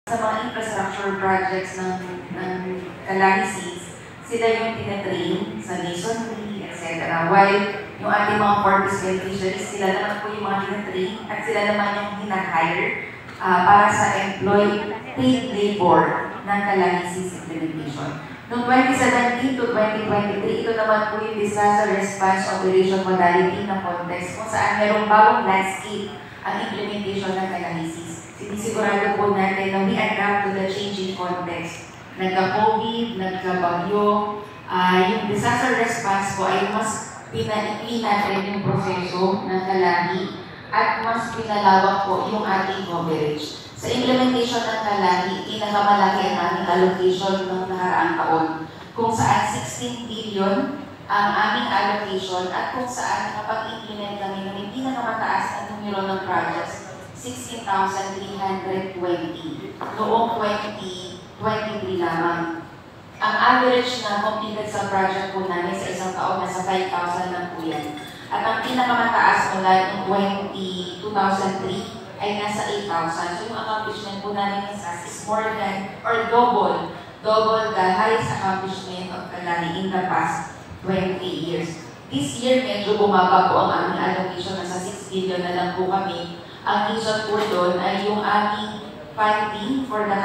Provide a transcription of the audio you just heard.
Sa mga infrastructure projects ng Calamities, sila yung tinatrain sa masonry, etc. While yung ating mga corpus beneficiaries, sila naman po yung mga tinatrain at sila naman yung hinahire para sa employed paid labor ng Calamities implementation. Noong 2017 to 2023, ito naman po yung disaster response operation modality na context kung saan merong bagong landscape ang implementation ng Calamities. Sinisigurado po natin na we adapt to the changing context. Nagka-COVID, nagka-bagyo, yung disaster response po ay mas pinaikli natin yung proseso ng Calami at mas pinalawak po yung ating coverage. Sa implementation ng Calami, pinakamalaki ang aming allocation ng nakaraang taon, kung saan 16 billion ang aming allocation at kung saan nakapag-implement kami ng may pinakamataas na numero ng projects, 16,320 noong 2023 lamang. Ang average na completed sa project po namin sa isang taon nasa 5,000 lang po yan. At ang pinakamataas mula noong 2003 ay nasa 8,000. So yung accomplishment po namin in SAS is more than or double the highest accomplishment of Calami in the past 20 years. This year, medyo bumaba po ang aming allocation, nasa 6 billion na lang po kami. Ang reason po doon ay yung aming funding for the